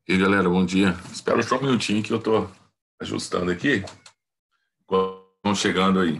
E aí, galera, bom dia. Espera só um minutinho que eu tô ajustando aqui. Vão chegando aí.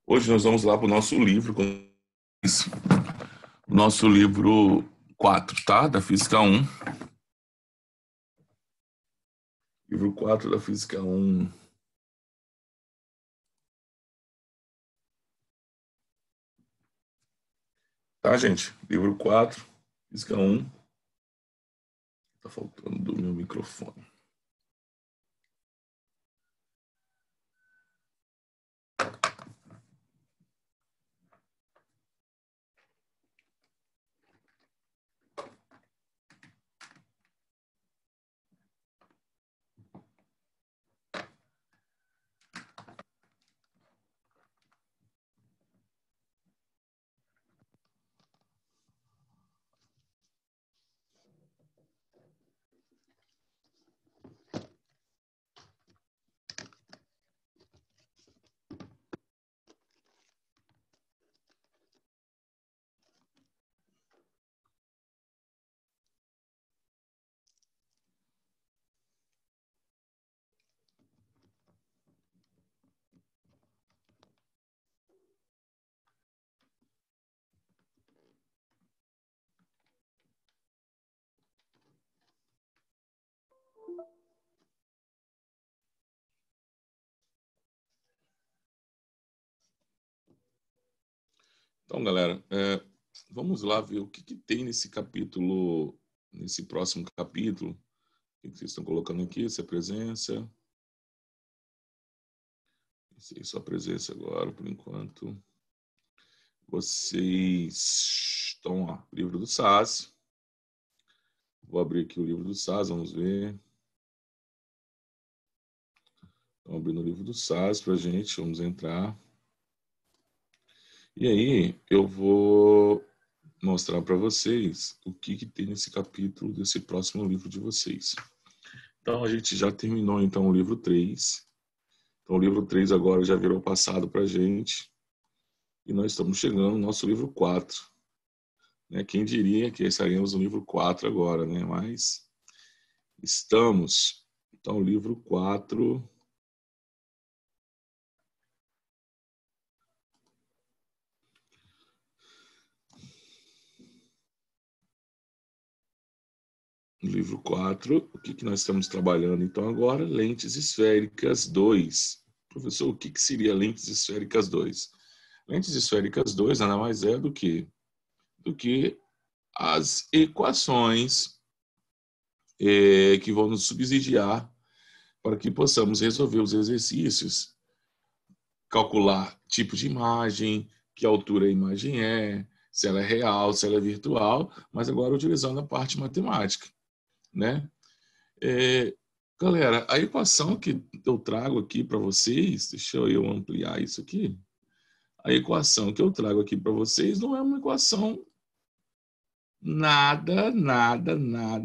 Hoje nós vamos lá para o nosso livro, o nosso livro 4, tá? Da Física 1. Livro 4 da Física 1. Tá, gente? Livro 4, Física 1. Tá faltando do meu microfone. Então, galera, vamos lá ver o que tem nesse capítulo, nesse próximo capítulo. O que vocês estão colocando aqui? Essa presença. Sua presença agora, por enquanto. Vocês estão lá, livro do SAS. Vou abrir aqui o livro do SAS, vamos ver. Estão abrindo o livro do SAS para a gente, vamos entrar. E aí, eu vou mostrar para vocês o que tem nesse capítulo desse próximo livro de vocês. Então, a gente já terminou, então, o livro 3. Então, o livro 3 agora já virou passado para a gente. E nós estamos chegando no nosso livro 4. Né? Quem diria que estaríamos no livro 4 agora, né? Mas estamos. Então, o livro 4... Livro 4, o que nós estamos trabalhando então agora? Lentes esféricas 2. Professor, o que seria lentes esféricas 2? Lentes esféricas 2 nada mais é do que as equações que vão nos subsidiar para que possamos resolver os exercícios, calcular tipo de imagem, que altura a imagem é, se ela é real, se ela é virtual, mas agora utilizando a parte matemática, né? Galera, a equação que eu trago aqui para vocês, deixa eu ampliar isso aqui. a equação que eu trago aqui para vocês não é uma equação nada,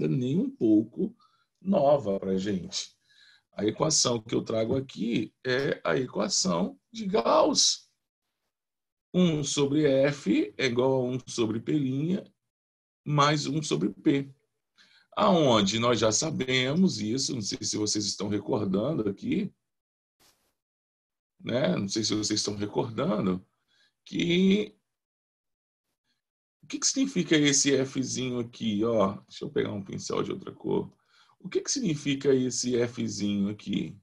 nem um pouco nova para a gente. A equação que eu trago aqui é a equação de Gauss. 1 sobre F é igual a 1 sobre P' mais 1 sobre P. Aonde nós já sabemos isso, não sei se vocês estão recordando aqui, né? Não sei se vocês estão recordando, que o que significa esse Fzinho aqui? Ó, deixa eu pegar um pincel de outra cor. O que significa esse Fzinho aqui?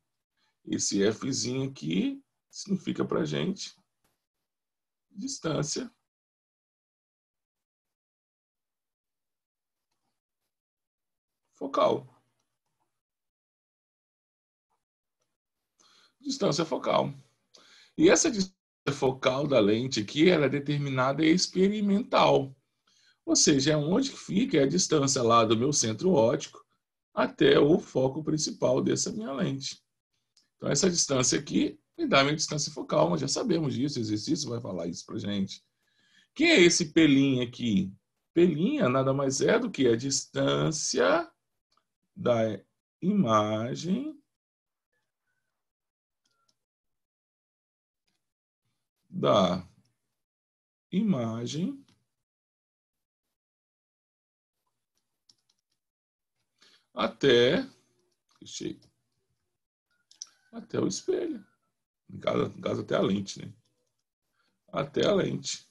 Esse Fzinho aqui significa para a gente distância focal. Distância focal. E essa distância focal da lente aqui, ela é determinada experimental. Ou seja, é onde fica a distância lá do meu centro óptico até o foco principal dessa minha lente. Então, essa distância aqui me dá a minha distância focal. Nós já sabemos disso, o exercício vai falar isso pra gente. Quem é esse pelinho aqui? Pelinha nada mais é do que a distância da imagem até o espelho. No caso, até a lente, né? Até a lente.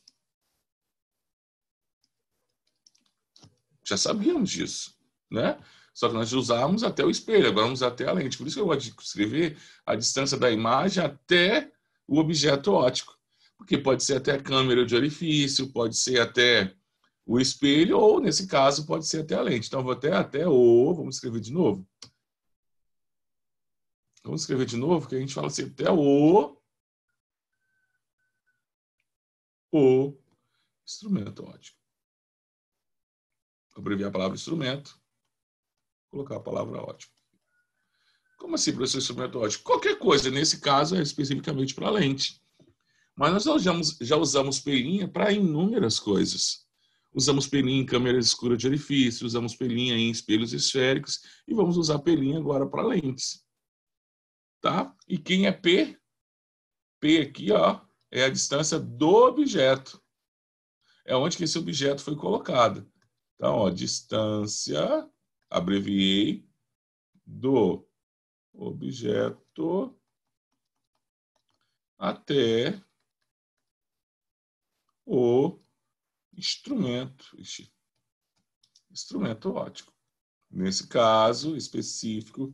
Já sabíamos disso, né? Só que nós usamos até o espelho, agora vamos até a lente. Por isso que eu gosto de escrever a distância da imagem até o objeto óptico. Porque pode ser até a câmera de orifício, pode ser até o espelho, ou, nesse caso, pode ser até a lente. Então, vou até o... Vamos escrever de novo? Vamos escrever de novo, que a gente fala assim, até o instrumento óptico. Abreviar a palavra instrumento, colocar a palavra óptico. Como assim, professor, instrumento óptico? Qualquer coisa, nesse caso, é especificamente para lente. Mas nós já usamos pelinha para inúmeras coisas. Usamos pelinha em câmeras escuras de orifício, usamos pelinha em espelhos esféricos e vamos usar pelinha agora para lentes. Tá? E quem é P? P aqui, ó, é a distância do objeto. É onde que esse objeto foi colocado. Então, ó, distância, abreviei, do objeto até o instrumento óptico. Nesse caso específico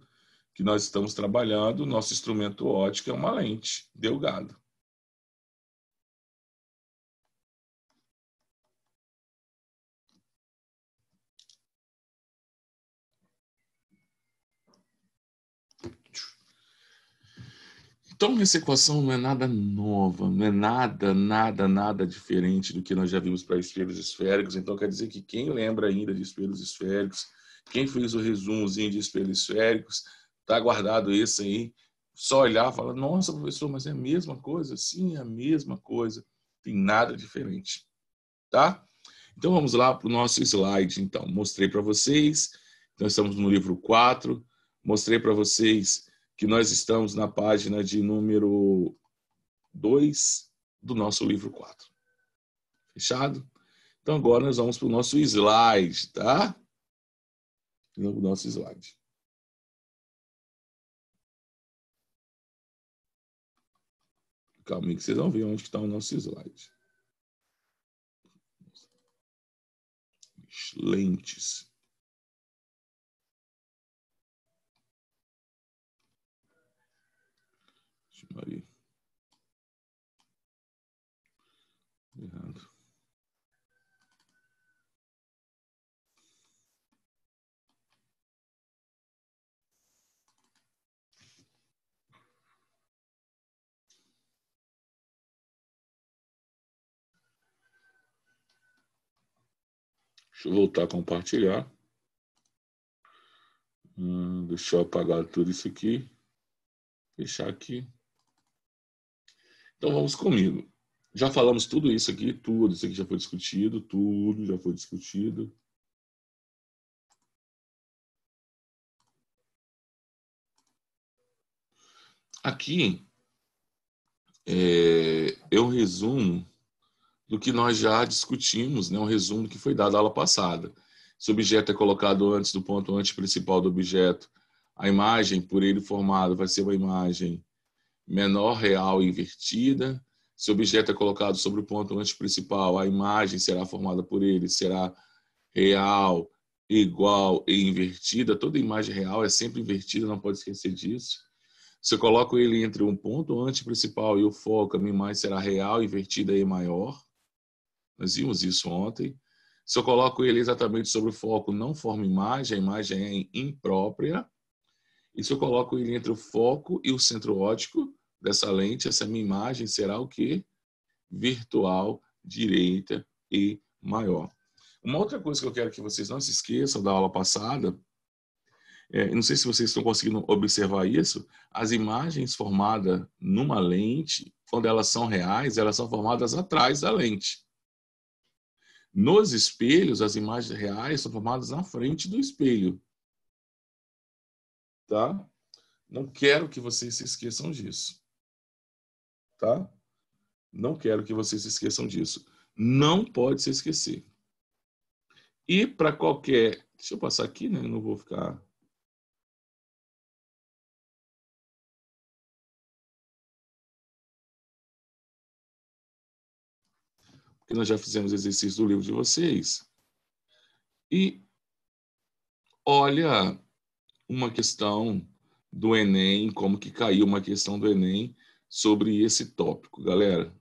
que nós estamos trabalhando, nosso instrumento óptico é uma lente delgada. Então, essa equação não é nada nova, não é nada diferente do que nós já vimos para espelhos esféricos. Então, quer dizer que quem lembra ainda de espelhos esféricos, quem fez o resumozinho de espelhos esféricos, está guardado esse aí, só olhar e falar, nossa, professor, mas é a mesma coisa? Sim, é a mesma coisa. Tem nada diferente, tá? Então, vamos lá para o nosso slide, então. Mostrei para vocês, nós estamos no livro 4, mostrei para vocês que nós estamos na página de número 2 do nosso livro 4. Fechado? Então, agora nós vamos para o nosso slide, tá? O nosso slide. Calma aí que vocês vão ver onde está o nosso slide. Lentes. Aí. Errado. Deixa eu voltar a compartilhar. Deixa eu apagar tudo isso aqui. Fechar aqui. Então vamos comigo. Já falamos tudo isso aqui, tudo isso aqui já foi discutido, tudo já foi discutido. Aqui é um resumo do que nós já discutimos, né? Um resumo que foi dado na aula passada. Se o objeto é colocado antes do ponto antiprincipal do objeto, a imagem por ele formada vai ser uma imagem menor, real e invertida. Se o objeto é colocado sobre o ponto antiprincipal, a imagem será formada por ele, será real, igual e invertida. Toda imagem real é sempre invertida, não pode esquecer disso. Se eu coloco ele entre um ponto antiprincipal e o foco, a minha imagem será real, invertida e maior. Nós vimos isso ontem. Se eu coloco ele exatamente sobre o foco, não forma imagem, a imagem é imprópria. E se eu coloco ele entre o foco e o centro óptico dessa lente, essa minha imagem será o quê? Virtual, direita e maior. Uma outra coisa que eu quero que vocês não se esqueçam da aula passada, não sei se vocês estão conseguindo observar isso, as imagens formadas numa lente, quando elas são reais, elas são formadas atrás da lente. Nos espelhos, as imagens reais são formadas na frente do espelho. Tá? Não quero que vocês se esqueçam disso. Tá? Não quero que vocês se esqueçam disso. Não pode se esquecer. E para qualquer... Deixa eu passar aqui, né? Eu não vou ficar... Porque nós já fizemos exercício do livro de vocês. E olha uma questão do Enem, como que caiu uma questão do Enem sobre esse tópico, galera.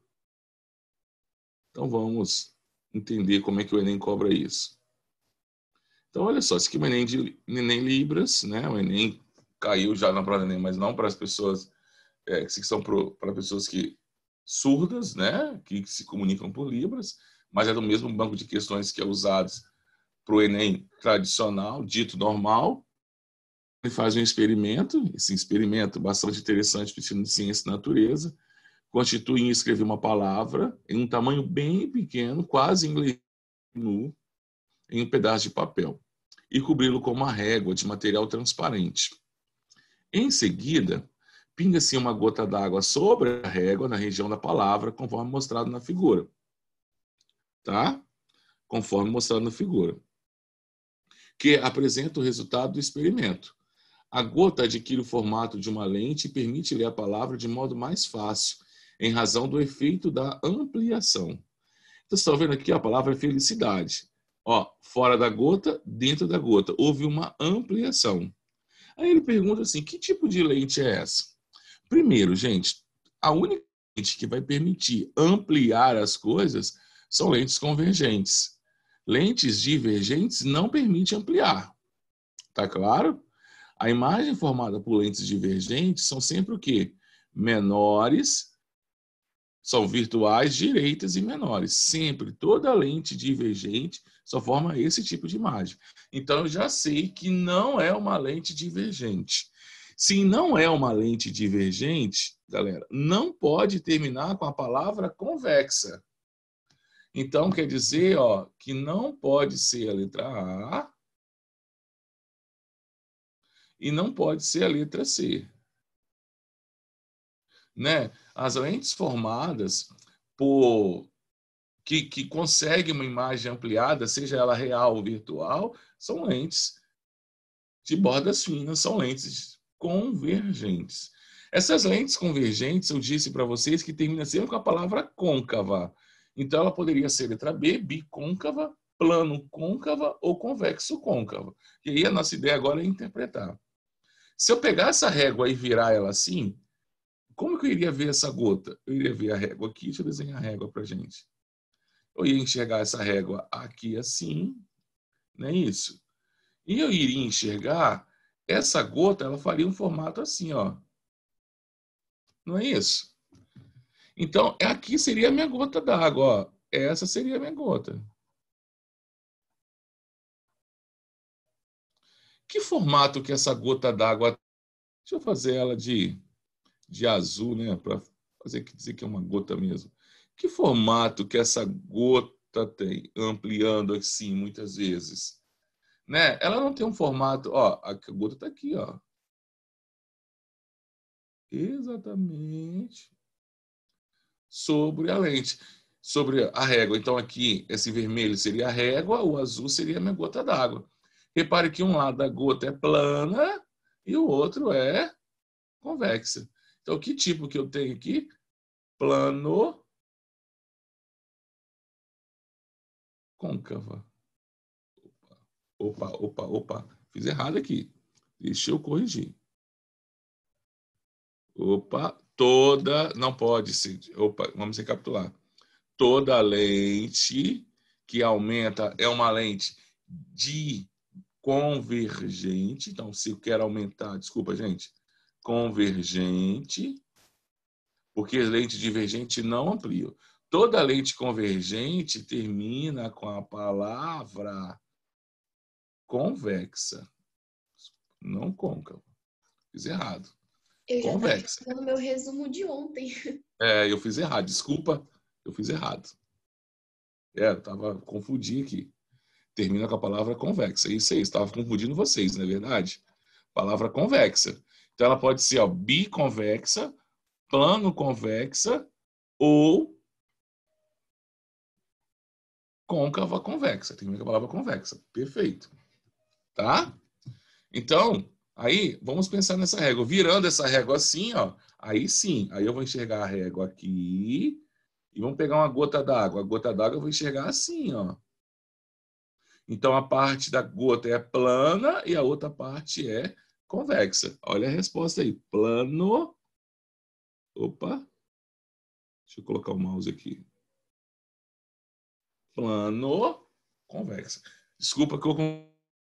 Então vamos entender como é que o Enem cobra isso. Então olha só, esse aqui é o Enem de Enem Libras, né? O Enem caiu já na prova do Enem, mas não para as pessoas que são para pessoas que surdas, né? Que se comunicam por Libras, mas é do mesmo banco de questões que é usado para o Enem tradicional, dito normal. Ele faz um experimento, esse experimento bastante interessante para o ensino de ciência e natureza, constitui em escrever uma palavra em um tamanho bem pequeno, quase inglês nu, em um pedaço de papel, e cobri-lo com uma régua de material transparente. Em seguida, pinga-se uma gota d'água sobre a régua na região da palavra, conforme mostrado na figura. Tá? Conforme mostrado na figura. Que apresenta o resultado do experimento. A gota adquire o formato de uma lente e permite ler a palavra de modo mais fácil, em razão do efeito da ampliação. Então, vocês estão vendo aqui a palavra felicidade. Ó, fora da gota, dentro da gota. Houve uma ampliação. Aí ele pergunta assim, que tipo de lente é essa? Primeiro, gente, a única lente que vai permitir ampliar as coisas são lentes convergentes. Lentes divergentes não permitem ampliar. Tá claro? A imagem formada por lentes divergentes são sempre o quê? Menores, são virtuais, direitas e menores. Sempre, toda lente divergente só forma esse tipo de imagem. Então, eu já sei que não é uma lente divergente. Se não é uma lente divergente, galera, não pode terminar com a palavra convexa. Então, quer dizer, ó, que não pode ser a letra A e não pode ser a letra C. Né? As lentes formadas por que conseguem uma imagem ampliada, seja ela real ou virtual, são lentes de bordas finas, são lentes convergentes. Essas lentes convergentes, eu disse para vocês que termina sempre com a palavra côncava. Então, ela poderia ser letra B, bicôncava, plano côncava ou convexo côncava. E aí a nossa ideia agora é interpretar. Se eu pegar essa régua e virar ela assim, como que eu iria ver essa gota? Eu iria ver a régua aqui, deixa eu desenhar a régua para gente. Eu ia enxergar essa régua aqui assim, não é isso? E eu iria enxergar essa gota, ela faria um formato assim, ó. Não é isso? Então, aqui seria a minha gota d'água, ó. Essa seria a minha gota. Que formato que essa gota d'água... Deixa eu fazer ela de azul, né? Para dizer que é uma gota mesmo. Que formato que essa gota tem, ampliando assim muitas vezes? Né? Ela não tem um formato, ó, a gota está aqui, ó. Exatamente sobre a lente, sobre a régua. Então aqui esse vermelho seria a régua, o azul seria a minha gota d'água. Repare que um lado da gota é plana e o outro é convexa. Então que tipo que eu tenho aqui? Plano côncava. Opa. Fiz errado aqui. Deixa eu corrigir. Opa, toda. Não pode ser. Opa, vamos recapitular. Toda lente que aumenta é uma lente de convergente. Então, se eu quero aumentar, desculpa, gente, convergente, porque lente divergente não amplia. Toda lente convergente termina com a palavra convexa, não côncava. Fiz errado. Eu já estava Convexa. fazendo meu resumo de ontem. Eu fiz errado. Desculpa, eu fiz errado. Eu estava confundindo aqui. Termina com a palavra convexa. Isso aí, estava confundindo vocês, não é verdade? Palavra convexa. Então, ela pode ser biconvexa, plano convexa ou côncava convexa. Termina com a palavra convexa. Perfeito. Tá? Então, aí, vamos pensar nessa régua. Virando essa régua assim, ó, aí sim, aí eu vou enxergar a régua aqui e vamos pegar uma gota d'água. A gota d'água eu vou enxergar assim, ó. Então, a parte da gota é plana e a outra parte é convexa. Olha a resposta aí. Plano. Opa. Deixa eu colocar o mouse aqui. Plano convexa. Desculpa que eu...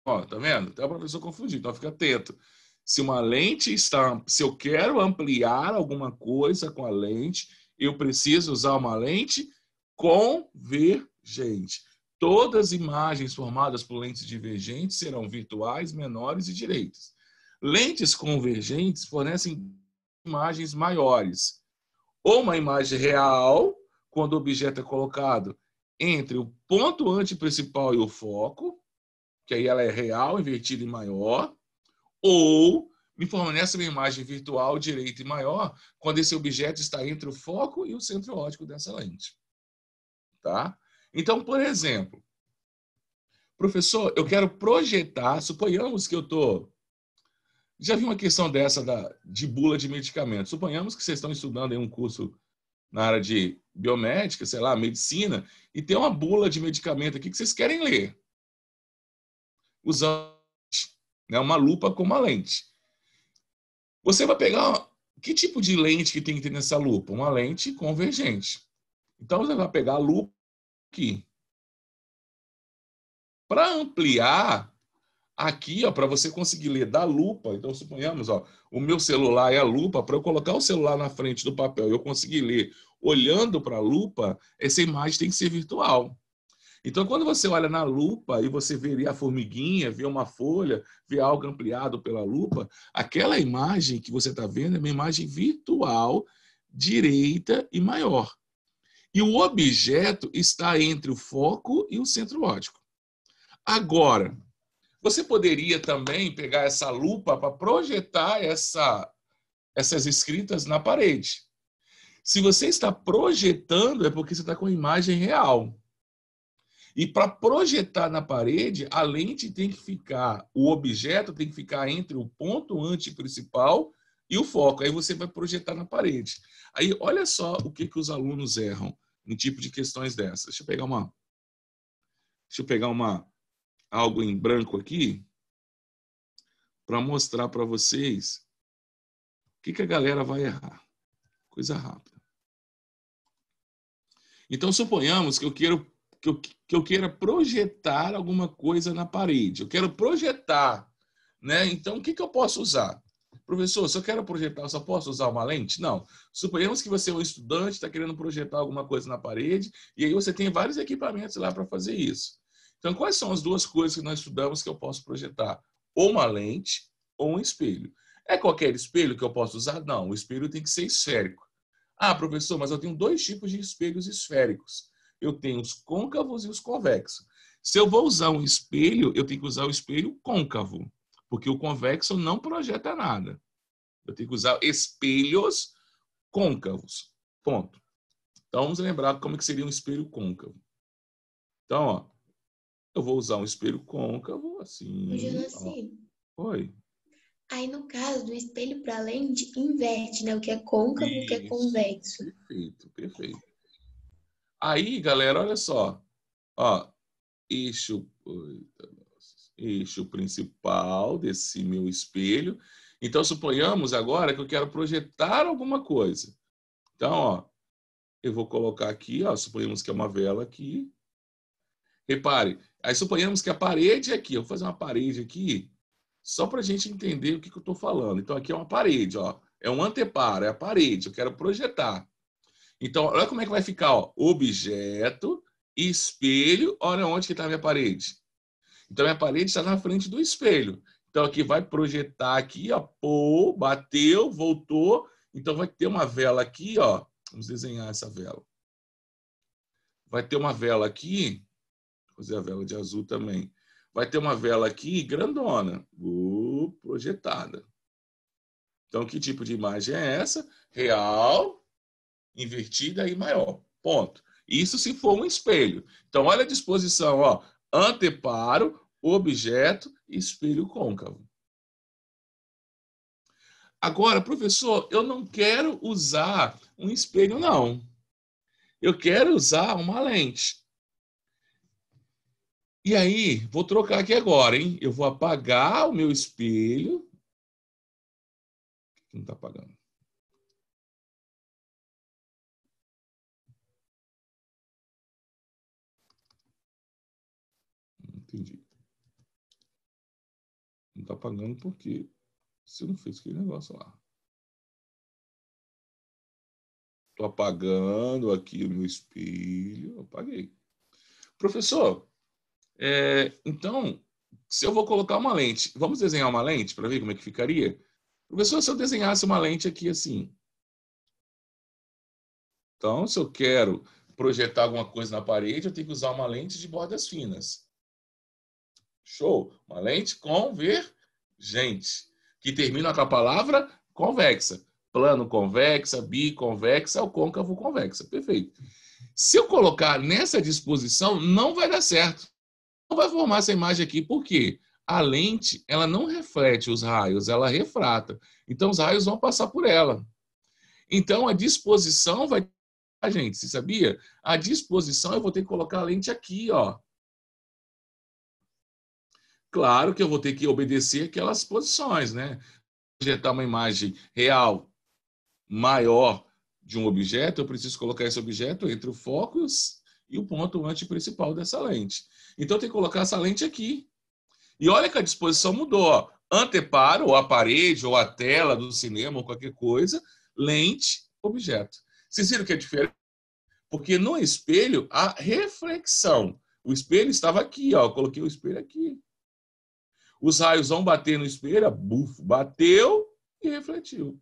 Ó, tá vendo? Até a professora confundir. Então, fica atento. Se uma lente está... Se eu quero ampliar alguma coisa com a lente, eu preciso usar uma lente convergente. Todas as imagens formadas por lentes divergentes serão virtuais, menores e direitas. Lentes convergentes fornecem imagens maiores. Ou uma imagem real, quando o objeto é colocado entre o ponto antiprincipal e o foco, que aí ela é real, invertida e maior, ou me fornece uma imagem virtual direita e maior, quando esse objeto está entre o foco e o centro óptico dessa lente. Tá? Então, por exemplo, professor, eu quero projetar, suponhamos que eu estou... Já vi uma questão dessa de bula de medicamentos. Suponhamos que vocês estão estudando em um curso na área de biomédica, sei lá, medicina, e tem uma bula de medicamento aqui que vocês querem ler, usando, né, uma lupa com uma lente. Você vai pegar... Que tipo de lente que tem que ter nessa lupa? Uma lente convergente. Então, você vai pegar a lupa aqui. Para ampliar, aqui, ó, para você conseguir ler da lupa, então suponhamos, ó, o meu celular é a lupa, para eu colocar o celular na frente do papel e eu conseguir ler olhando para a lupa, essa imagem tem que ser virtual. Então, quando você olha na lupa e você vê a formiguinha, vê uma folha, vê algo ampliado pela lupa, aquela imagem que você está vendo é uma imagem virtual, direita e maior. E o objeto está entre o foco e o centro óptico. Agora, você poderia também pegar essa lupa para projetar essas escritas na parede. Se você está projetando, é porque você está com a imagem real. E para projetar na parede, a lente tem que ficar, o objeto tem que ficar entre o ponto antiprincipal e o foco. Aí você vai projetar na parede. Aí olha só o que os alunos erram em tipo de questões dessas. Deixa eu pegar algo em branco aqui para mostrar para vocês o que a galera vai errar. Coisa rápida. Então, suponhamos que eu queira projetar alguma coisa na parede. Eu quero projetar, né? Então, o que eu posso usar? Professor, se eu quero projetar, eu só posso usar uma lente? Não. Suponhamos que você é um estudante, está querendo projetar alguma coisa na parede, e aí você tem vários equipamentos lá para fazer isso. Então, quais são as duas coisas que nós estudamos que eu posso projetar? Ou uma lente, ou um espelho. É qualquer espelho que eu posso usar? Não, o espelho tem que ser esférico. Ah, professor, mas eu tenho dois tipos de espelhos esféricos. Eu tenho os côncavos e os convexos. Se eu vou usar um espelho, eu tenho que usar o espelho côncavo, porque o convexo não projeta nada. Eu tenho que usar espelhos côncavos. Ponto. Então, vamos lembrar como que seria um espelho côncavo. Então, ó, eu vou usar um espelho côncavo, assim. Assim. Oi. Aí, no caso do espelho para lente, inverte, né? O que é côncavo e o que é convexo. Perfeito, perfeito. Aí, galera, olha só. Ó, eixo principal desse meu espelho. Então, suponhamos agora que eu quero projetar alguma coisa. Então, ó, eu vou colocar aqui, ó, suponhamos que é uma vela aqui. Repare, aí suponhamos que a parede é aqui. Eu vou fazer uma parede aqui, só para a gente entender o que eu estou falando. Então, aqui é uma parede, ó. É um anteparo, é a parede. Eu quero projetar. Então, olha como é que vai ficar, ó. Objeto, espelho, olha onde que está a minha parede. Então, minha parede está na frente do espelho. Então, aqui vai projetar aqui, ó. Pô, bateu, voltou. Então, vai ter uma vela aqui, ó. Vamos desenhar essa vela. Vai ter uma vela aqui. Vou fazer a vela de azul também. Vai ter uma vela aqui grandona, projetada. Então, que tipo de imagem é essa? Real, invertida e maior. Ponto. Isso se for um espelho. Então, olha a disposição, ó. Anteparo, objeto, espelho côncavo. Agora, professor, eu não quero usar um espelho, não. Eu quero usar uma lente. E aí, vou trocar aqui agora, hein? Eu vou apagar o meu espelho. Não está apagando. Entendi. Não está apagando porque você não fez aquele negócio lá. Estou apagando aqui o meu espelho. Apaguei. Professor, então, se eu vou colocar uma lente, vamos desenhar uma lente para ver como é que ficaria? Professor, se eu desenhasse uma lente aqui assim. Então, se eu quero projetar alguma coisa na parede, eu tenho que usar uma lente de bordas finas. Show! Uma lente convergente, que termina com a palavra convexa. Plano convexa, biconvexa ou côncavo convexa. Perfeito. Se eu colocar nessa disposição, não vai dar certo. Não vai formar essa imagem aqui. Por quê? A lente, ela não reflete os raios, ela refrata. Então, os raios vão passar por ela. Então, a disposição vai... gente, você sabia? A disposição, eu vou ter que colocar a lente aqui, ó. Claro que eu vou ter que obedecer aquelas posições, né? Projetar uma imagem real maior de um objeto, eu preciso colocar esse objeto entre o foco e o ponto anti-principal dessa lente. Então, eu tenho que colocar essa lente aqui. E olha que a disposição mudou. Ó. Anteparo, ou a parede, ou a tela do cinema, ou qualquer coisa, lente, objeto. Vocês viram que é diferente? Porque no espelho, a reflexão. O espelho estava aqui, ó. Eu coloquei o espelho aqui. Os raios vão bater no espelho, bufo, bateu e refletiu.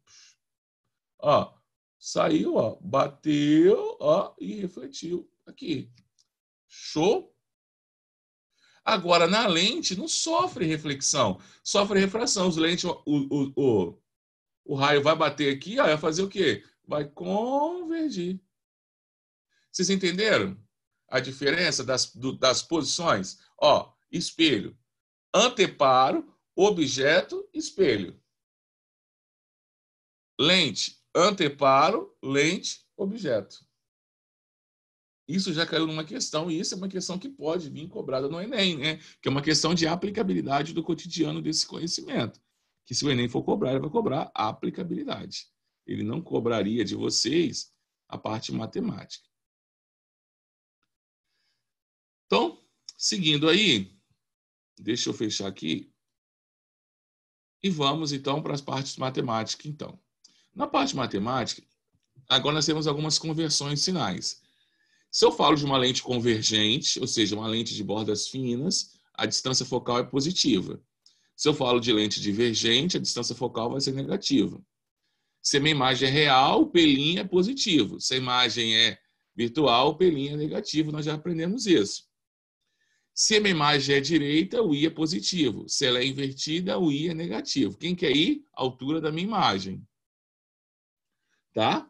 Ó, saiu, ó, bateu, ó, e refletiu. Aqui. Show? Agora, na lente, não sofre reflexão, sofre refração. Os lentes, o raio vai bater aqui, ó, vai fazer o quê? Vai convergir. Vocês entenderam a diferença das posições? Ó, espelho. Anteparo, objeto, espelho. Lente, anteparo, lente, objeto. Isso já caiu numa questão, e isso é uma questão que pode vir cobrada no Enem, né? Que é uma questão de aplicabilidade do cotidiano desse conhecimento. Que se o Enem for cobrar, ele vai cobrar a aplicabilidade. Ele não cobraria de vocês a parte matemática. Então, seguindo aí, deixa eu fechar aqui. E vamos, então, para as partes matemáticas, então. Na parte matemática, agora nós temos algumas conversões sinais. Se eu falo de uma lente convergente, ou seja, uma lente de bordas finas, a distância focal é positiva. Se eu falo de lente divergente, a distância focal vai ser negativa. Se a minha imagem é real, o P' é positivo. Se a imagem é virtual, o P' é negativo. Nós já aprendemos isso. Se a minha imagem é direita, o I é positivo. Se ela é invertida, o I é negativo. Quem quer I? A altura da minha imagem. Tá?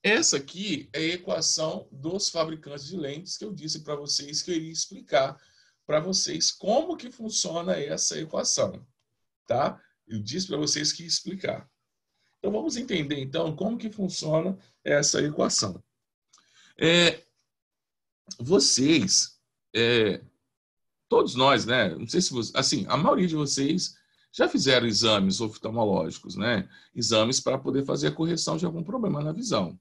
Essa aqui é a equação dos fabricantes de lentes que eu disse para vocês que eu iria explicar para vocês como que funciona essa equação. Tá? Eu disse para vocês que ia explicar. Então, vamos entender, então, como que funciona essa equação. Vocês... todos nós, né? Não sei se você, assim, a maioria de vocês já fizeram exames oftalmológicos, né? Exames para poder fazer a correção de algum problema na visão.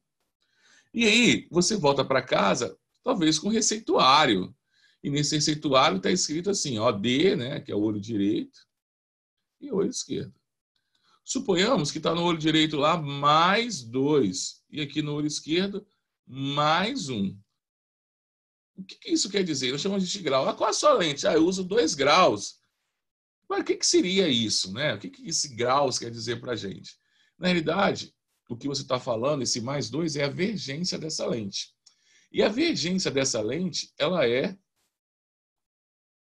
E aí, você volta para casa, talvez com receituário. E nesse receituário está escrito assim, ó, D, né? Que é o olho direito, e o olho esquerdo. Suponhamos que está no olho direito lá mais 2, e aqui no olho esquerdo mais 1. O que isso quer dizer? Nós chamamos de grau. Qual a sua lente? Eu uso 2 graus. Mas o que seria isso, né? O que esse graus quer dizer para a gente? Na realidade, o que você está falando, esse mais 2, é a vergência dessa lente. E a vergência dessa lente, ela é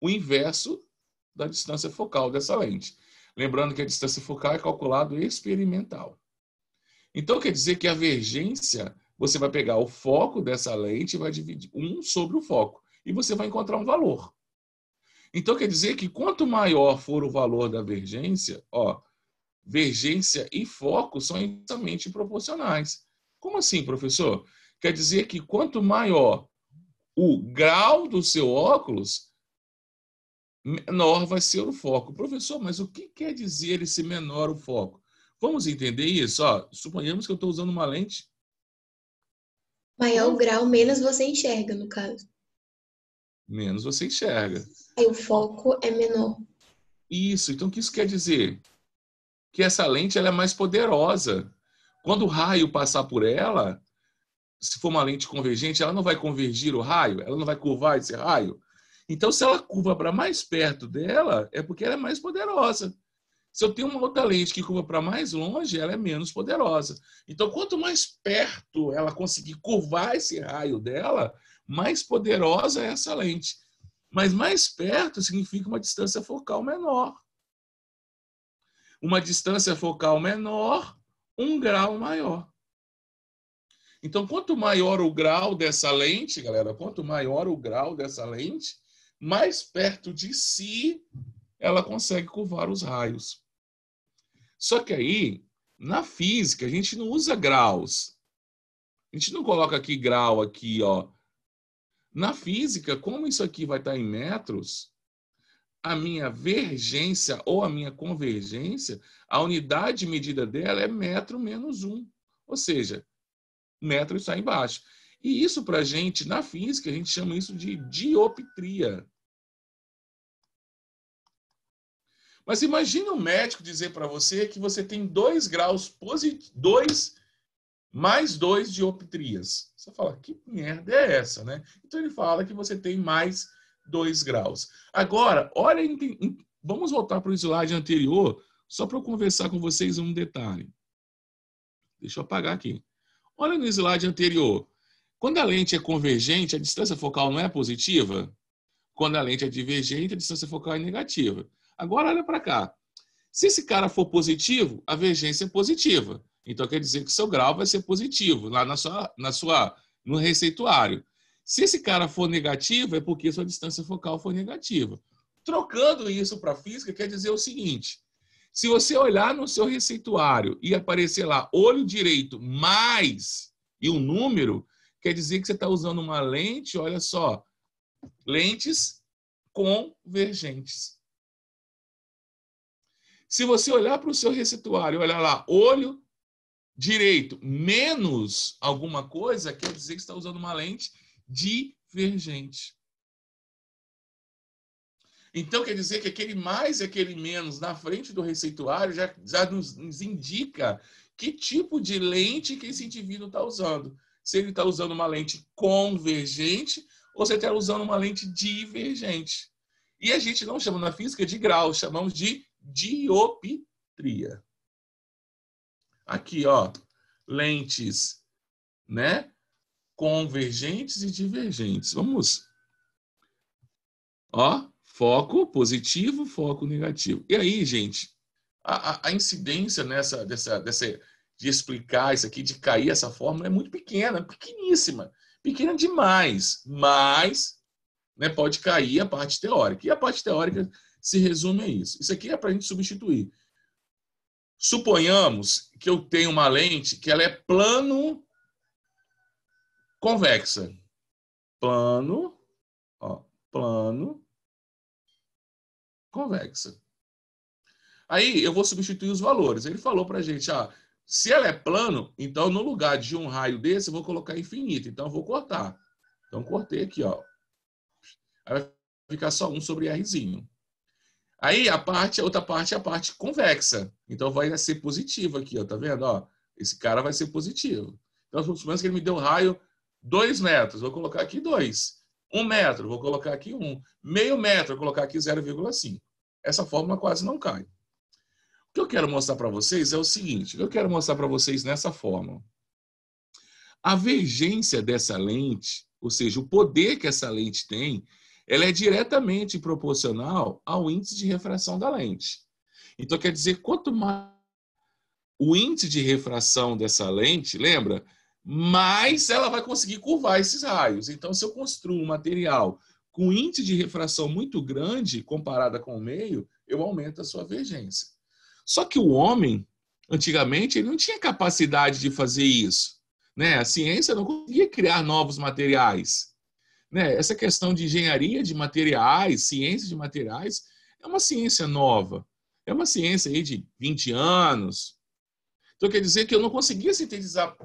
o inverso da distância focal dessa lente. Lembrando que a distância focal é calculado experimental. Então, quer dizer que a vergência... Você vai pegar o foco dessa lente e vai dividir 1 sobre o foco. E você vai encontrar um valor. Então, quer dizer que quanto maior for o valor da vergência, ó, vergência e foco são inversamente proporcionais. Como assim, professor? Quer dizer que quanto maior o grau do seu óculos, menor vai ser o foco. Professor, mas o que quer dizer esse menor o foco? Vamos entender isso? Ó, suponhamos que eu estou usando uma lente. Maior o grau, menos você enxerga, no caso. Menos você enxerga. Aí o foco é menor. Isso. Então, o que isso quer dizer? Que essa lente ela é mais poderosa. Quando o raio passar por ela, se for uma lente convergente, ela não vai convergir o raio, ela não vai curvar esse raio. Então, se ela curva para mais perto dela, é porque ela é mais poderosa. Se eu tenho uma outra lente que curva para mais longe, ela é menos poderosa. Então, quanto mais perto ela conseguir curvar esse raio dela, mais poderosa é essa lente. Mas mais perto significa uma distância focal menor. Uma distância focal menor, 1 grau maior. Então, quanto maior o grau dessa lente, galera, quanto maior o grau dessa lente, mais perto de si ela consegue curvar os raios. Só que aí, na física, a gente não usa graus. A gente não coloca aqui grau aqui, ó. Na física, como isso aqui vai estar em metros, a minha vergência ou a minha convergência, a unidade de medida dela é metro menos 1. Ou seja, metro está embaixo. E isso, para a gente, na física, a gente chama isso de dioptria. Mas imagine um médico dizer para você que você tem 2 graus positivos, 2 mais 2 dioptrias. Você fala, que merda é essa, né? Então ele fala que você tem mais 2 graus. Agora, olha, vamos voltar para o slide anterior, só para eu conversar com vocês um detalhe. Deixa eu apagar aqui. Olha no slide anterior. Quando a lente é convergente, a distância focal não é positiva? Quando a lente é divergente, a distância focal é negativa. Agora, olha para cá. Se esse cara for positivo, a vergência é positiva. Então, quer dizer que seu grau vai ser positivo lá no receituário. Se esse cara for negativo, é porque sua distância focal foi negativa. Trocando isso para a física, quer dizer o seguinte. Se você olhar no seu receituário e aparecer lá olho direito mais e um número, quer dizer que você está usando uma lente, olha só, lentes convergentes. Se você olhar para o seu receituário, olhar lá, olho direito menos alguma coisa, quer dizer que você está usando uma lente divergente. Então, quer dizer que aquele mais e aquele menos na frente do receituário já nos indica que tipo de lente que esse indivíduo está usando. Se ele está usando uma lente convergente ou se ele está usando uma lente divergente. E a gente não chama na física de grau, chamamos de dioptria. Aqui, ó, lentes, né? Convergentes e divergentes. Vamos. Ó, foco positivo, foco negativo. E aí, gente, a incidência de explicar isso aqui, de cair essa fórmula é muito pequena, pequeníssima. Pequena demais, mas, né, pode cair a parte teórica. E a parte teórica se resume a isso. Isso aqui é para a gente substituir. Suponhamos que eu tenho uma lente que ela é plano convexa. Plano, ó, plano convexa. Aí eu vou substituir os valores. Ele falou para a gente, se ela é plano, então no lugar de um raio desse, eu vou colocar infinito. Então eu vou cortar. Então cortei aqui, ó. Aí vai ficar só 1 sobre Rzinho. Aí a outra parte é a parte convexa. Então vai ser positivo aqui, ó. Tá vendo? Ó, esse cara vai ser positivo. Então supomos que ele me deu raio 2 metros. Vou colocar aqui 2. 1 metro, vou colocar aqui 1. Meio metro, vou colocar aqui 0,5. Essa fórmula quase não cai. O que eu quero mostrar para vocês é o seguinte. Eu quero mostrar para vocês nessa fórmula. A vergência dessa lente, ou seja, o poder que essa lente tem, ela é diretamente proporcional ao índice de refração da lente. Então, quer dizer, quanto mais o índice de refração dessa lente, lembra? Mais ela vai conseguir curvar esses raios. Então, se eu construo um material com índice de refração muito grande, comparada com o meio, eu aumento a sua vergência. Só que o homem, antigamente, ele não tinha capacidade de fazer isso. Né? A ciência não conseguia criar novos materiais. Né? Essa questão de engenharia de materiais, ciência de materiais, é uma ciência nova. É uma ciência aí de 20 anos. Então, quer dizer que eu não conseguia sintetizar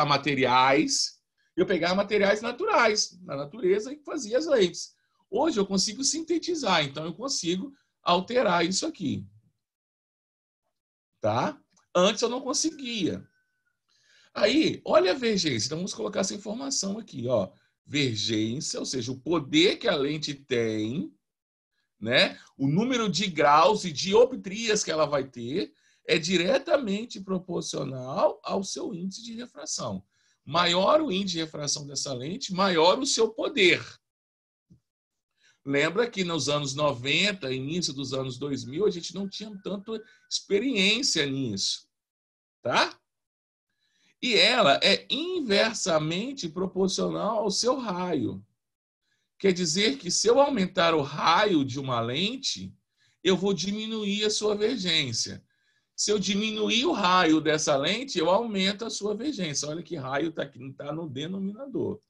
materiais. Eu pegava materiais naturais, na natureza, e fazia as lentes. Hoje eu consigo sintetizar, então eu consigo alterar isso aqui. Tá? Antes eu não conseguia. Aí, olha a vergência. Então, vamos colocar essa informação aqui. Ó. Vergência, ou seja, o poder que a lente tem, né? O número de graus e dioptrias que ela vai ter é diretamente proporcional ao seu índice de refração. Maior o índice de refração dessa lente, maior o seu poder. Lembra que nos anos 90, início dos anos 2000, a gente não tinha tanta experiência nisso. Tá? E ela é inversamente proporcional ao seu raio. Quer dizer que se eu aumentar o raio de uma lente, eu vou diminuir a sua vergência. Se eu diminuir o raio dessa lente, eu aumento a sua vergência. Olha que raio está aqui, está no denominador.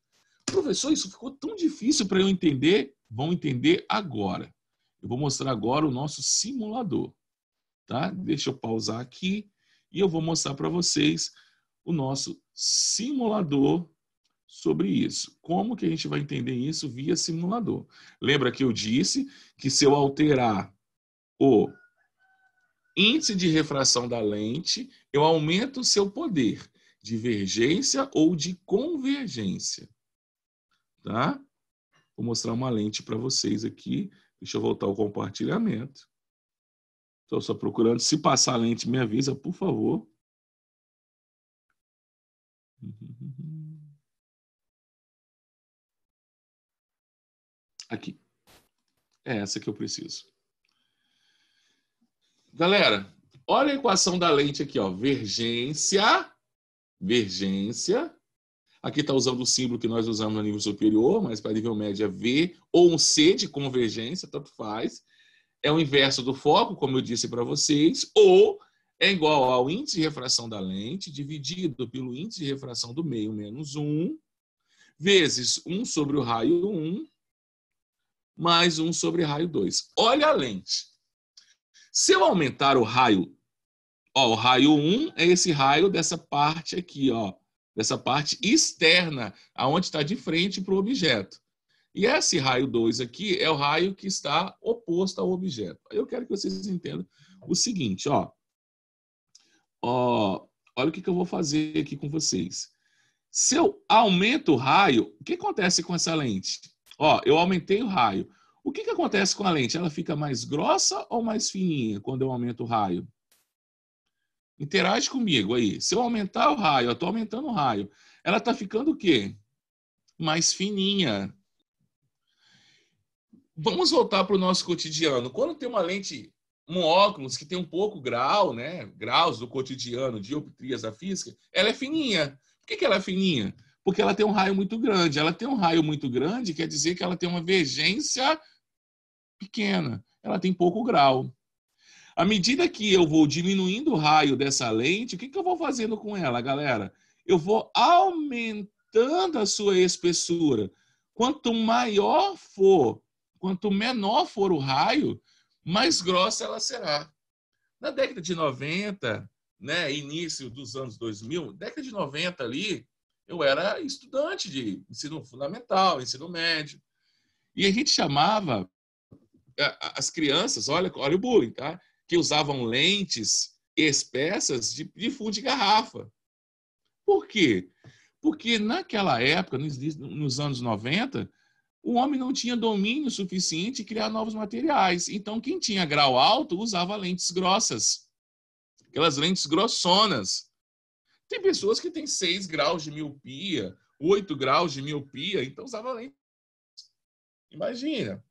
Professor, isso ficou tão difícil para eu entender. Vão entender agora. Eu vou mostrar agora o nosso simulador. Tá? Deixa eu pausar aqui e eu vou mostrar para vocês o nosso simulador sobre isso. Como que a gente vai entender isso via simulador? Lembra que eu disse que se eu alterar o índice de refração da lente, eu aumento o seu poder de divergência ou de convergência. Tá? Vou mostrar uma lente para vocês aqui. Deixa eu voltar ao compartilhamento. Estou só procurando. Se passar a lente, me avisa, por favor. Aqui. É essa que eu preciso. Galera, olha a equação da lente aqui, ó. Vergência. Aqui está usando o símbolo que nós usamos no nível superior, mas para nível médio é V, ou um C de convergência, tanto faz. É o inverso do foco, como eu disse para vocês, ou é igual ao índice de refração da lente, dividido pelo índice de refração do meio menos 1, vezes 1 sobre o raio 1, mais 1 sobre raio 2. Olha a lente. Se eu aumentar o raio, o raio 1 é esse raio dessa parte aqui, ó, dessa parte externa, aonde está de frente para o objeto. E esse raio 2 aqui é o raio que está oposto ao objeto. Eu quero que vocês entendam o seguinte, ó. Olha o que eu vou fazer aqui com vocês. Se eu aumento o raio, o que acontece com essa lente? Eu aumentei o raio. O que acontece com a lente? Ela fica mais grossa ou mais fininha quando eu aumento o raio? Interage comigo aí. Se eu aumentar o raio, eu estou aumentando o raio, ela está ficando o quê? Mais fininha. Vamos voltar para o nosso cotidiano. Quando tem uma lente, um óculos que tem um pouco grau, né? Graus do cotidiano, dioptrias da física, ela é fininha. Por que ela é fininha? Porque ela tem um raio muito grande. Ela tem um raio muito grande, quer dizer que ela tem uma vergência pequena. Ela tem pouco grau. À medida que eu vou diminuindo o raio dessa lente, o que eu vou fazendo com ela, galera? Eu vou aumentando a sua espessura. Quanto maior for, quanto menor for o raio, mais grossa ela será. Na década de 90, né, início dos anos 2000, década de 90 ali, eu era estudante de ensino fundamental, ensino médio. E a gente chamava as crianças, olha o bullying, tá? Que usavam lentes espessas de fundo de garrafa. Por quê? Porque naquela época, nos anos 90, o homem não tinha domínio suficiente em criar novos materiais. Então, quem tinha grau alto usava lentes grossas. Aquelas lentes grossonas. Tem pessoas que têm 6 graus de miopia, 8 graus de miopia, então usava lentes. Imagina.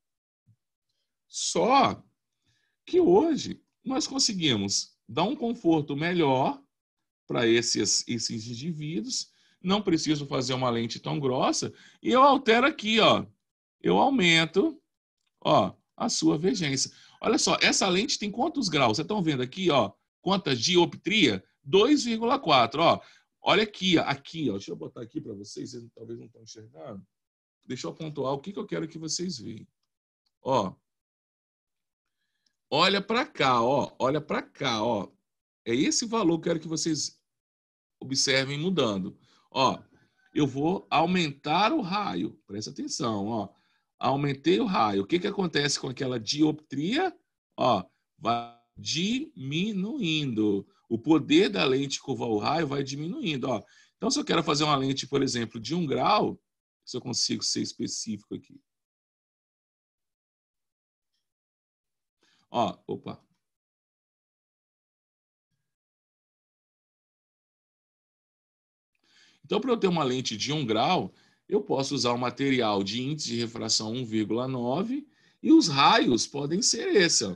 Só que hoje nós conseguimos dar um conforto melhor para esses indivíduos, não preciso fazer uma lente tão grossa, e eu altero aqui, ó, eu aumento, ó, a sua vergência. Olha só, essa lente tem quantos graus? Vocês estão vendo aqui, ó, quantas dioptria? 2,4, ó. Olha aqui, ó, deixa eu botar aqui para vocês talvez não estão enxergando. Deixa eu pontuar o que eu quero que vocês vejam. Ó, olha para cá, ó, olha para cá, ó. É esse valor que eu quero que vocês observem mudando. Ó, eu vou aumentar o raio. Presta atenção, ó. Aumentei o raio. O que acontece com aquela dioptria? Ó, vai diminuindo. O poder da lente curvar o raio vai diminuindo, ó. Então, se eu quero fazer uma lente, por exemplo, de 1 grau, se eu consigo ser específico aqui. Ó, opa. Então, para eu ter uma lente de 1 grau, eu posso usar um material de índice de refração 1,9 e os raios podem ser esse, ó,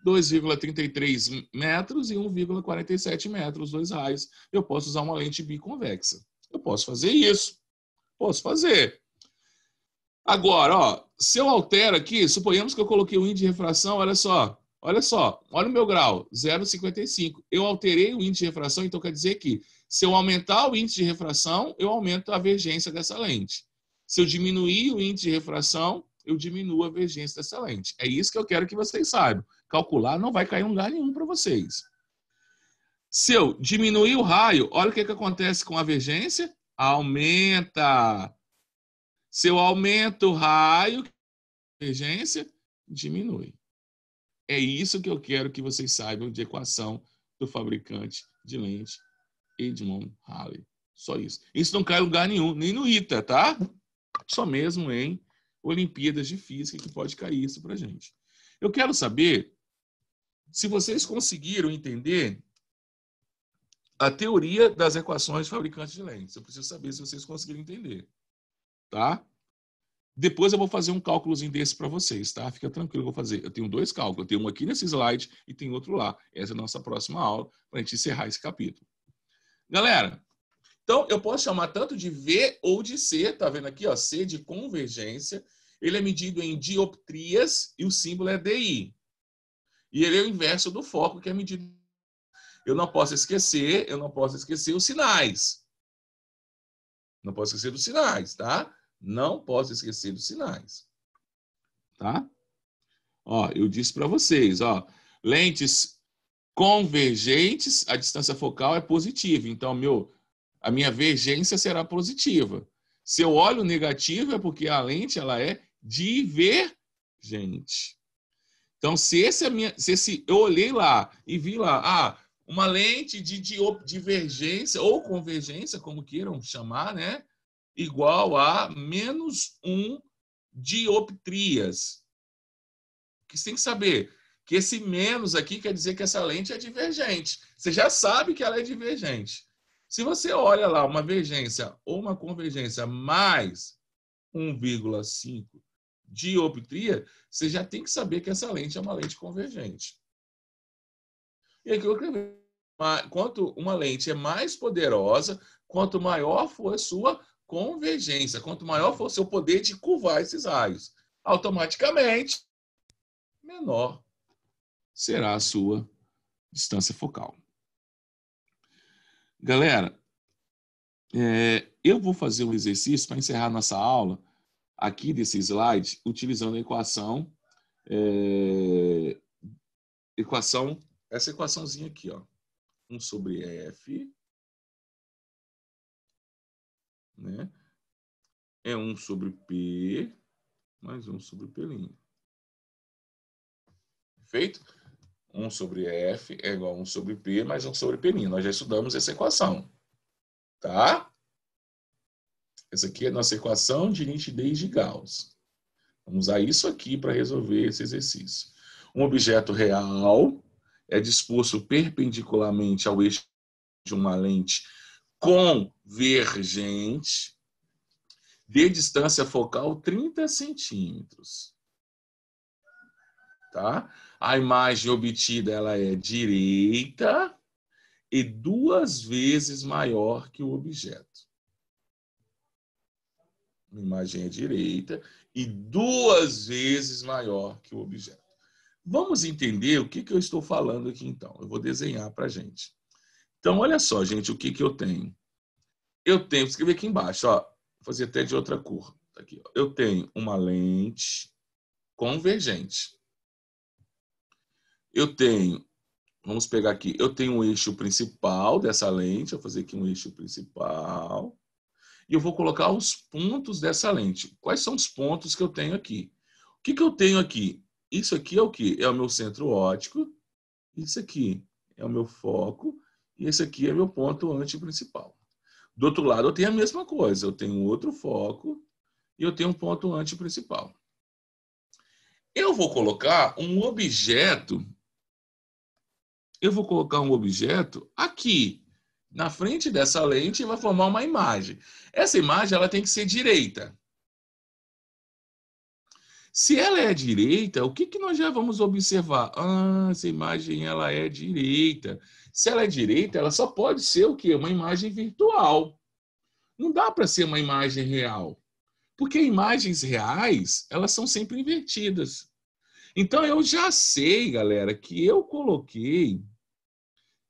2,33 metros e 1,47 metros, 2 raios. Eu posso usar uma lente biconvexa. Eu posso fazer isso. Posso fazer. Agora, ó, se eu altero aqui, suponhamos que eu coloquei o índice de refração, olha só, olha o meu grau, 0,55. Eu alterei o índice de refração, então quer dizer que se eu aumentar o índice de refração, eu aumento a vergência dessa lente. Se eu diminuir o índice de refração, eu diminuo a vergência dessa lente. É isso que eu quero que vocês saibam. Calcular não vai cair em lugar nenhum para vocês. Se eu diminuir o raio, olha o que acontece com a vergência. Aumenta. Se eu aumento o raio, a vergência diminui. É isso que eu quero que vocês saibam de equação do fabricante de lente Edmond Halley. Só isso. Isso não cai em lugar nenhum, nem no ITA, tá? Só mesmo em Olimpíadas de Física que pode cair isso pra gente. Eu quero saber se vocês conseguiram entender a teoria das equações de fabricantes de lentes. Eu preciso saber se vocês conseguiram entender. Tá? Depois eu vou fazer um cálculozinho desse para vocês, tá? Fica tranquilo, eu vou fazer. Eu tenho 2 cálculos. Eu tenho um aqui nesse slide e tem outro lá. Essa é a nossa próxima aula para a gente encerrar esse capítulo. Galera, então eu posso chamar tanto de V ou de C, tá vendo aqui, ó? C de convergência. Ele é medido em dioptrias e o símbolo é DI. E ele é o inverso do foco, que é medido. Eu não posso esquecer os sinais. Não posso esquecer dos sinais, tá? Não posso esquecer dos sinais. Tá? Ó, eu disse para vocês, ó, lentes convergentes, a distância focal é positiva. Então, a minha vergência será positiva. Se eu olho negativo, é porque a lente ela é divergente. Então, se eu olhei lá e vi lá, uma lente de divergência ou convergência, como queiram chamar, né? Igual a -1 dioptrias. Que você tem que saber que esse menos aqui quer dizer que essa lente é divergente. Você já sabe que ela é divergente. Se você olha lá uma vergência ou uma convergência mais 1,5 dioptria, você já tem que saber que essa lente é uma lente convergente. E aqui eu escrevi, quanto uma lente é mais poderosa, quanto maior for a sua convergência, quanto maior for o seu poder de curvar esses raios, automaticamente menor será a sua distância focal. Galera, eu vou fazer um exercício para encerrar nossa aula aqui desse slide, utilizando a equação, essa equaçãozinha aqui, ó, 1 sobre F, né? É 1 sobre P, mais 1 sobre P'. Perfeito? 1 sobre F é igual a 1 sobre P mais 1 sobre P'. Nós já estudamos essa equação. Tá? Essa aqui é a nossa equação de nitidez de Gauss. Vamos usar isso aqui para resolver esse exercício. Um objeto real é disposto perpendicularmente ao eixo de uma lente convergente de distância focal 30 centímetros. Tá? A imagem obtida ela é direita e 2 vezes maior que o objeto. A imagem é direita e 2 vezes maior que o objeto. Vamos entender o que eu estou falando aqui, então. Eu vou desenhar para a gente. Então, olha só, gente, o que eu tenho. Eu tenho, vou escrever aqui embaixo, ó, vou fazer até de outra cor. Aqui, ó. Eu tenho uma lente convergente. Eu tenho, vamos pegar aqui, eu tenho um eixo principal dessa lente, vou fazer aqui um eixo principal, e eu vou colocar os pontos dessa lente. Quais são os pontos que eu tenho aqui? O que eu tenho aqui? Isso aqui é o quê? É o meu centro óptico, isso aqui é o meu foco, e esse aqui é meu ponto antiprincipal. Do outro lado eu tenho a mesma coisa, eu tenho outro foco e eu tenho um ponto antiprincipal. Eu vou colocar um objeto aqui, na frente dessa lente, e vai formar uma imagem. Essa imagem ela tem que ser direita. Se ela é direita, o que nós já vamos observar? Essa imagem ela é direita. Se ela é direita, ela só pode ser o quê? Uma imagem virtual. Não dá para ser uma imagem real. Porque imagens reais, elas são sempre invertidas. Então, eu já sei, galera, que eu coloquei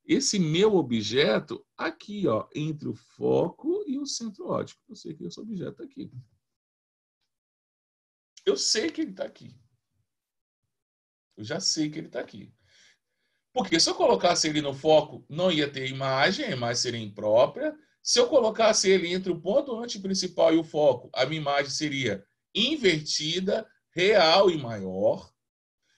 esse meu objeto aqui, ó, entre o foco e o centro óptico. Eu sei que esse objeto está aqui. Eu sei que ele está aqui. Eu já sei que ele está aqui. Porque se eu colocasse ele no foco, não ia ter imagem, a imagem seria imprópria. Se eu colocasse ele entre o ponto antiprincipal e o foco, a minha imagem seria invertida, real e maior.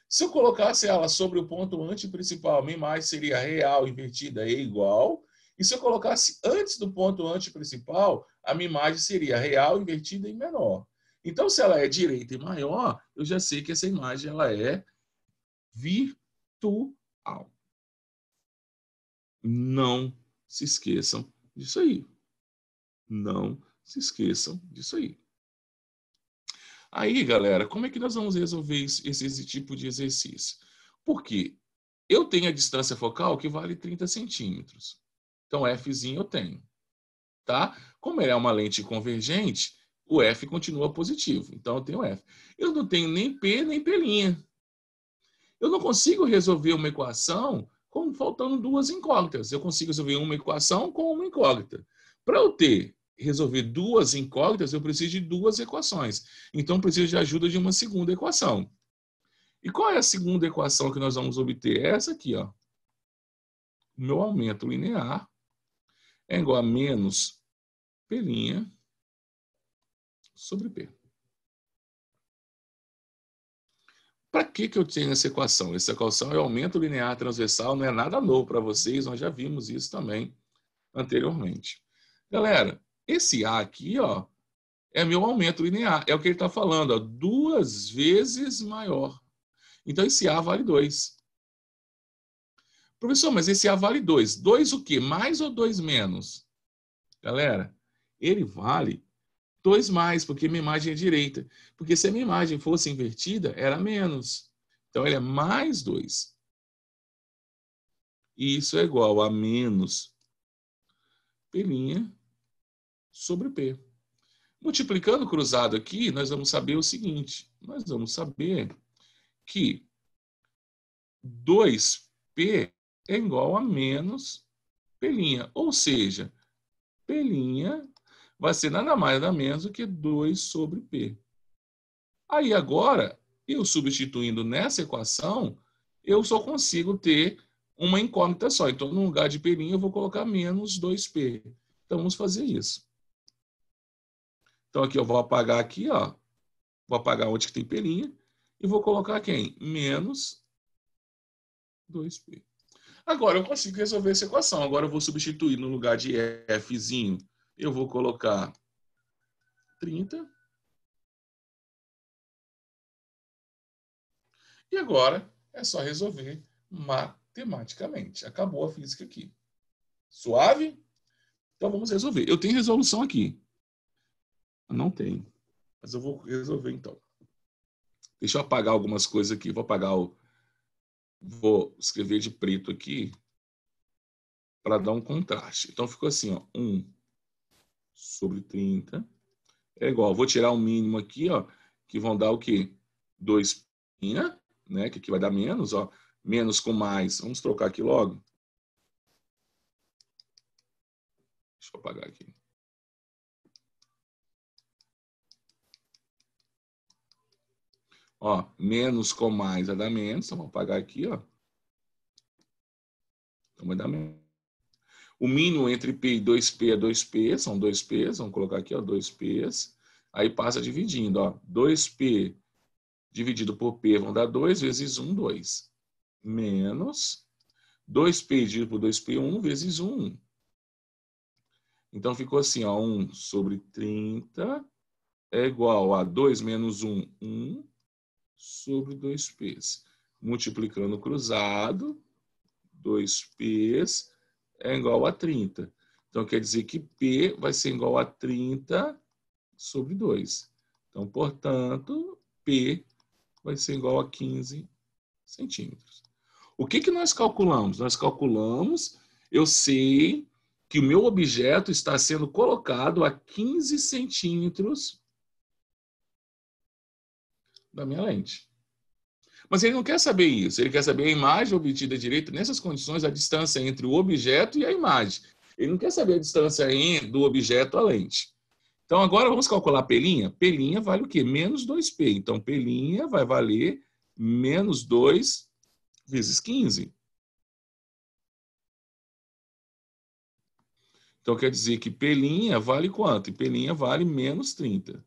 Se eu colocasse ela sobre o ponto antiprincipal, a minha imagem seria real, invertida e igual. E se eu colocasse antes do ponto antiprincipal, a minha imagem seria real, invertida e menor. Então, se ela é direita e maior, eu já sei que essa imagem ela é virtual. Não se esqueçam disso aí. Não se esqueçam disso aí. Aí, galera, como é que nós vamos resolver esse tipo de exercício? Porque eu tenho a distância focal que vale 30 centímetros. Então, Fzinho eu tenho. Tá? Como ele é uma lente convergente, o F continua positivo. Então, eu tenho F. Eu não tenho nem P, nem P'. Eu não consigo resolver uma equação com faltando 2 incógnitas. Eu consigo resolver uma equação com uma incógnita. Para eu resolver 2 incógnitas, eu preciso de 2 equações. Então, eu preciso de ajuda de uma segunda equação. E qual é a segunda equação que nós vamos obter? Essa aqui, ó. O meu aumento linear é igual a menos P' sobre P. Para que eu tenho essa equação? Essa equação é aumento linear transversal, não é nada novo para vocês, nós já vimos isso também anteriormente. Galera, esse A aqui, ó, é meu aumento linear, é o que ele está falando, ó, 2 vezes maior. Então, esse A vale 2. Professor, mas esse A vale 2. 2 o quê? Mais ou 2 menos? Galera, ele vale 2 mais, porque minha imagem é direita. Porque se a minha imagem fosse invertida, era menos. Então, ele é mais 2. E isso é igual a menos P' sobre P. Multiplicando cruzado aqui, nós vamos saber o seguinte. Nós vamos saber que 2P é igual a menos P'. Ou seja, P' vai ser nada mais nada menos do que 2 sobre P. Aí agora, eu substituindo nessa equação, eu só consigo ter uma incógnita só. Então, no lugar de P' eu vou colocar menos 2P. Então, vamos fazer isso. Então, aqui eu vou apagar aqui, ó. Vou apagar onde que tem P' e vou colocar quem? Menos 2P. Agora eu consigo resolver essa equação. Agora eu vou substituir no lugar de Fzinho, eu vou colocar 30. E agora é só resolver matematicamente. Acabou a física aqui. Suave? Então vamos resolver. Eu tenho resolução aqui. Não tenho. Mas eu vou resolver então. Deixa eu apagar algumas coisas aqui. Vou apagar o... Vou escrever de preto aqui para dar um contraste. Então ficou assim, ó, 1 sobre 30 é igual. Vou tirar o mínimo aqui, ó, que vão dar o quê? 2, né? Que aqui vai dar menos, ó. Menos com mais. Vamos trocar aqui logo. Deixa eu apagar aqui. Ó, menos com mais vai dar menos. Então, vamos apagar aqui, ó. Então, vai dar menos. O mínimo entre P e 2P é 2P. São 2Ps. Vamos colocar aqui, ó, 2Ps. Aí passa dividindo, ó. 2P dividido por P vão dar 2 vezes 1, 2. Menos 2P dividido por 2P, 1 vezes 1. Então, ficou assim, ó. 1 sobre 30 é igual a 2 menos 1, 1 sobre 2Ps. Multiplicando cruzado, 2Ps é igual a 30. Então, quer dizer que P vai ser igual a 30 sobre 2. Então, portanto, P vai ser igual a 15 centímetros. O que nós calculamos? Nós calculamos, eu sei que o meu objeto está sendo colocado a 15 centímetros da minha lente. Mas ele não quer saber isso, ele quer saber a imagem obtida direita nessas condições, a distância entre o objeto e a imagem. Ele não quer saber a distância do objeto à lente. Então, agora vamos calcular P'. P' vale o quê? Menos 2P. Então, P' vai valer menos 2 vezes 15. Então, quer dizer que P' vale quanto? E P' vale menos 30.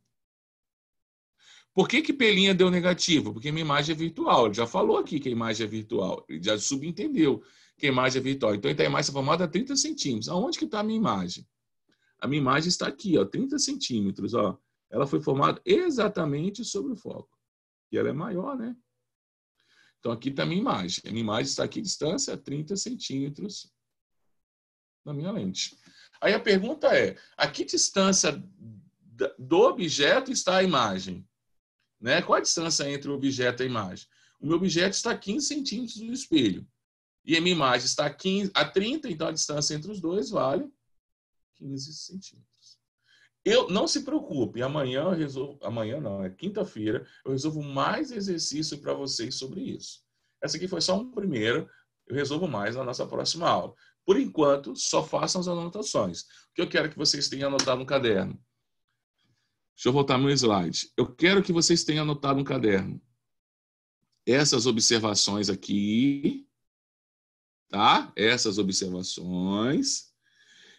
Por que P' deu negativo? Porque minha imagem é virtual. Ele já falou aqui que a imagem é virtual. Ele já subentendeu que a imagem é virtual. Então, a imagem é formada a 30 centímetros. Aonde que está a minha imagem? A minha imagem está aqui, ó, 30 centímetros. Ó. Ela foi formada exatamente sobre o foco. E ela é maior, né? Então, aqui está a minha imagem. A minha imagem está aqui, distância 30 centímetros da minha lente. Aí a pergunta é, a que distância do objeto está a imagem? Né? Qual a distância entre o objeto e a imagem? O meu objeto está a 15 centímetros do espelho. E a minha imagem está a 30, então a distância entre os dois vale 15 centímetros. Não se preocupe, amanhã eu resolvo, amanhã não, é quinta-feira, eu resolvo mais exercício para vocês sobre isso. Essa aqui foi só um primeiro, eu resolvo mais na nossa próxima aula. Por enquanto, só façam as anotações. O que eu quero que vocês tenham anotado no caderno? Deixa eu voltar meu slide. Eu quero que vocês tenham anotado no caderno essas observações aqui, tá? Essas observações.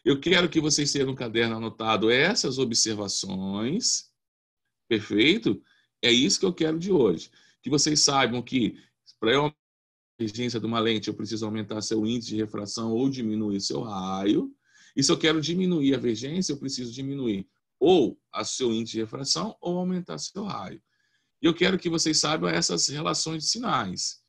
Eu quero que vocês tenham no caderno anotado essas observações. Perfeito? É isso que eu quero de hoje. Que vocês saibam que para eu aumentar a divergência de uma lente, eu preciso aumentar seu índice de refração ou diminuir seu raio. E se eu quero diminuir a divergência, eu preciso diminuir ou o seu índice de refração ou aumentar seu raio. E eu quero que vocês saibam essas relações de sinais.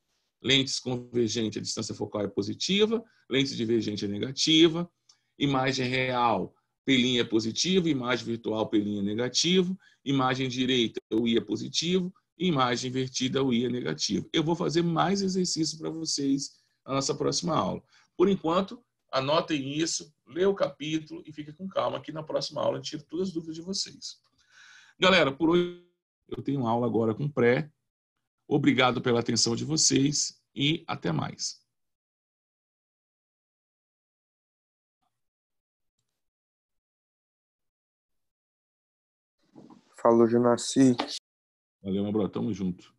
Lentes convergentes, a distância focal é positiva, lente divergente é negativa, imagem real, pelinha é positivo, imagem virtual, pelinha é negativo, imagem direita, o I é positivo, e imagem invertida, o I é negativo. Eu vou fazer mais exercícios para vocês na nossa próxima aula. Por enquanto, anotem isso, lê o capítulo e fiquem com calma, que na próxima aula eu tiro todas as dúvidas de vocês. Galera, por hoje eu tenho aula agora com pré. Obrigado pela atenção de vocês e até mais. Falou, Junassi. Valeu, meu brother. Tamo junto.